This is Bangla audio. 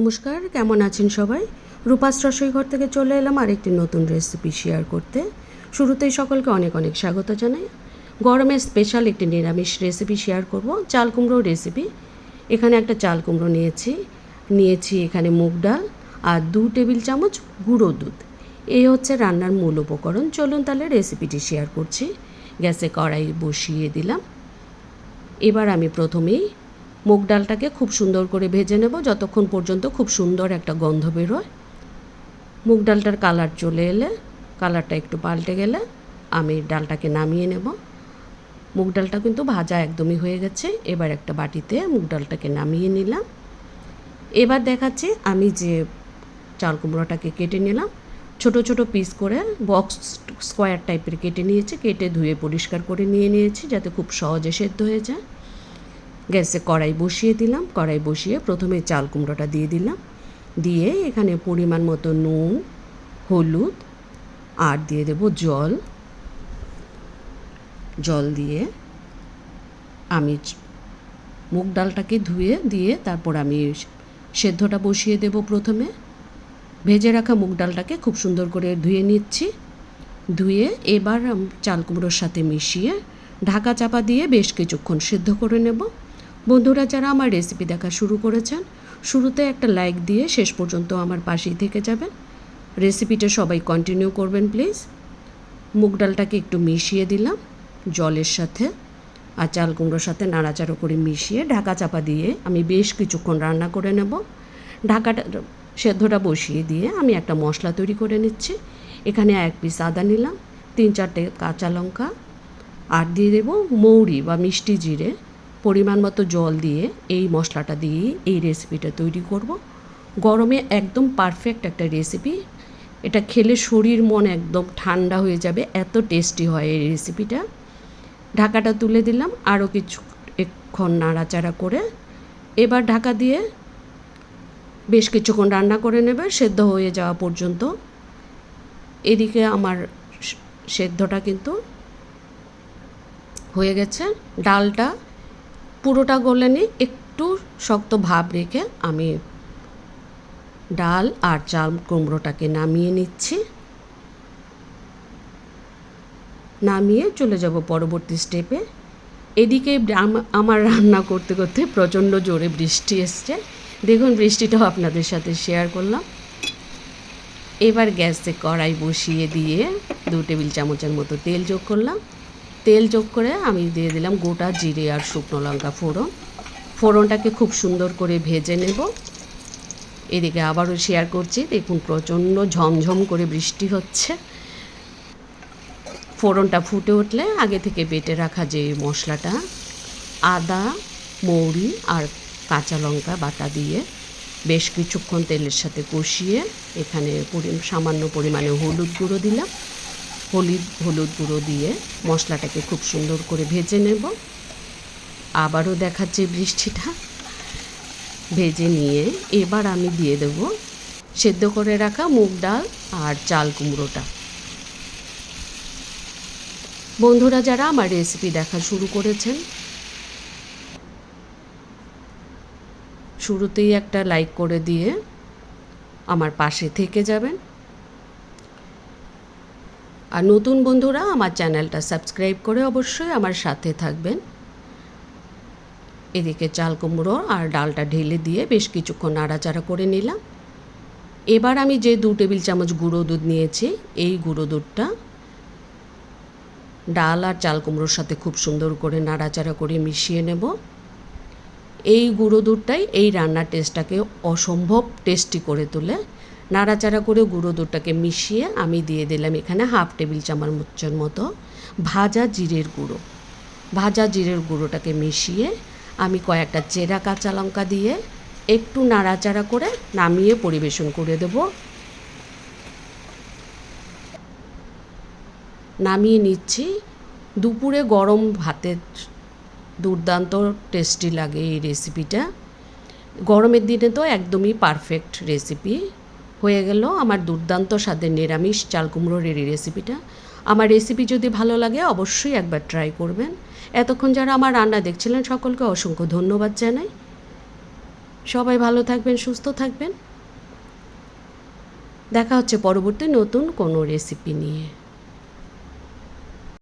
নমস্কার, কেমন আছেন সবাই? রূপাস রসোইঘর থেকে চলে এলাম আরেকটি নতুন রেসিপি শেয়ার করতে। শুরুতেই সকলকে অনেক অনেক স্বাগত জানাই। গরমের স্পেশাল একটি নিরামিষ রেসিপি শেয়ার করব, চাল কুমড়ো রেসিপি। এখানে একটা চাল কুমড়ো নিয়েছি এখানে মুগ ডাল আর 2 টেবিল চামচ গুঁড়ো দুধ। এই হচ্ছে রান্নার মূল উপকরণ। চলুন তাহলে রেসিপিটি শেয়ার করছি। গ্যাসে কড়াই বসিয়ে দিলাম। এবার আমি প্রথমেই মুগ ডালটাকে খুব সুন্দর করে ভেজে নেব যতক্ষণ পর্যন্ত খুব সুন্দর একটা গন্ধ বেরোয়। মুগ ডালটার কালার চলে এলে, কালারটা একটু পাল্টে গেলে আমি ডালটাকে নামিয়ে নেব। মুগ ডালটা কিন্তু ভাজা একদমই হয়ে গেছে। এবার একটা বাটিতে মুগ ডালটাকে নামিয়ে নিলাম। এবার দেখাচ্ছি আমি যে চাল কুমড়োটাকে কেটে নিলাম, ছোট ছোট পিস করে বক্স স্কোয়ার টাইপের কেটে নিয়েছি। কেটে ধুয়ে পরিষ্কার করে নিয়েছি যাতে খুব সহজে সেদ্ধ হয়ে যায়। গ্যাসে কড়াই বসিয়ে দিলাম। কড়াই বসিয়ে প্রথমে চাল কুমড়োটা দিয়ে দিলাম। দিয়ে এখানে পরিমাণ মতো নুন, হলুদ আর দিয়ে দেব জল। জল দিয়ে আমি মুগ ডালটাকে ধুয়ে দিয়ে তারপর আমি সেদ্ধটা বসিয়ে দেব। প্রথমে ভেজে রাখা মুগ ডালটাকে খুব সুন্দর করে ধুয়ে নিচ্ছি। ধুয়ে এবার চাল কুমড়োর সাথে মিশিয়ে ঢাকা চাপা দিয়ে বেশ কিছুক্ষণ সেদ্ধ করে নেব। বন্ধুরা যারা আমার রেসিপি দেখা শুরু করেছেন, শুরুতে একটা লাইক দিয়ে শেষ পর্যন্ত আমার পাশেই থেকে যাবেন। রেসিপিটা সবাই কন্টিনিউ করবেন প্লিজ। মুগ ডালটাকে একটু মিশিয়ে দিলাম জলের সাথে আর চাল কুমড়োর সাথে নাড়াচাড়া করে মিশিয়ে ঢাকা চাপা দিয়ে আমি বেশ কিছুক্ষণ রান্না করে নেব। ঢাকাটা সেদ্ধটা বসিয়ে দিয়ে আমি একটা মশলা তৈরি করে নিচ্ছি। এখানে 1 পিস আদা নিলাম, 3-4টে কাঁচা লঙ্কা আর দিয়ে দেব মৌরি বা মিষ্টি জিরে। পরিমাণ মতো জল দিয়ে এই মশলাটা দিয়ে এই রেসিপিটা তৈরি করব। গরমে একদম পারফেক্ট একটা রেসিপি। এটা খেলে শরীর মন একদম ঠান্ডা হয়ে যাবে, এত টেস্টি হয় এই রেসিপিটা। ঢাকাটা তুলে দিলাম, আরও কিছুক্ষণ নাড়াচাড়া করে এবার ঢাকা দিয়ে বেশ কিছুক্ষণ রান্না করে নেবে সেদ্ধ হয়ে যাওয়া পর্যন্ত। এদিকে আমার সেদ্ধটা কিন্তু হয়ে গেছে। ডালটা পুরোটা গলেনি, একটু শক্ত ভাব রেখে আমি ডাল আর চাল কুমড়োটাকে নামিয়ে নিচ্ছি। নামিয়ে চলে যাব পরবর্তী স্টেপে। এদিকে আমার রান্না করতে করতে প্রচণ্ড জোরে বৃষ্টি এসছে। দেখুন বৃষ্টিটাও আপনাদের সাথে শেয়ার করলাম। এবার গ্যাসে কড়াই বসিয়ে দিয়ে 2 টেবিল চামচের মতো তেল যোগ করলাম। তেল যোগ করে আমি দিয়ে দিলাম গোটা জিরে আর শুকনো লঙ্কা ফোড়ন। ফোড়নটাকে খুব সুন্দর করে ভেজে নেব। এদিকে আবারও শেয়ার করছি, দেখুন প্রচণ্ড ঝমঝম করে বৃষ্টি হচ্ছে। ফোড়নটা ফুটে উঠলে আগে থেকে বেটে রাখা যে মশলাটা আদা, মৌরি আর কাঁচা লঙ্কা বাটা দিয়ে বেশ কিছুক্ষণ তেলের সাথে কষিয়ে এখানে সামান্য পরিমাণে হলুদ গুঁড়ো দিলাম। হলুদ গুঁড়ো দিয়ে মশলাটাকে খুব সুন্দর করে ভেজে নেব। আবারও দেখাচ্ছে বৃষ্টিটা। ভেজে নিয়ে এবার আমি দিয়ে দেব সেদ্ধ করে রাখা মুগ ডাল আর চাল কুমড়োটা। বন্ধুরা যারা আমার রেসিপি দেখা শুরু করেছেন, শুরুতেই একটা লাইক করে দিয়ে আমার পাশে থেকে যাবেন। আর নতুন বন্ধুরা আমার চ্যানেলটা সাবস্ক্রাইব করে অবশ্যই আমার সাথে থাকবেন। এদিকে চাল কুমড়ো আর ডালটা ঢেলে দিয়ে বেশ কিছুক্ষণ নাড়াচাড়া করে নিলাম। এবার আমি যে 2 টেবিল চামচ গুঁড়ো দুধ নিয়েছি, এই গুঁড়ো দুধটা ডাল আর চাল কুমড়োর সাথে খুব সুন্দর করে নাড়াচাড়া করে মিশিয়ে নেব। এই গুঁড়ো দুধটাই এই রান্নার টেস্টটাকে অসম্ভব টেস্টি করে তোলে। নাড়াচাড়া করে গুঁড়ো দুধটাকে মিশিয়ে আমি দিয়ে দিলাম এখানে 1/2 টেবিল চামচের মতো ভাজা জিরের গুঁড়ো। ভাজা জিরের গুঁড়োটাকে মিশিয়ে আমি কয়েকটা চেরা কাঁচা লঙ্কা দিয়ে একটু নাড়াচাড়া করে নামিয়ে পরিবেশন করে দেব। নামিয়ে নিচ্ছি। দুপুরে গরম ভাতের দুর্দান্ত টেস্টি লাগে এই রেসিপিটা। গরমের দিনে তো একদমই পারফেক্ট রেসিপি হয়ে গেল আমার দুর্দান্ত স্বাদের নিরামিষ চাল কুমড়োর এই রেসিপিটা। আমার রেসিপি যদি ভালো লাগে অবশ্যই একবার ট্রাই করবেন। এতক্ষণ যারা আমার রান্না দেখছিলেন সকলকে অসংখ্য ধন্যবাদ জানাই। সবাই ভালো থাকবেন, সুস্থ থাকবেন। দেখা হচ্ছে পরবর্তী নতুন কোনো রেসিপি নিয়ে।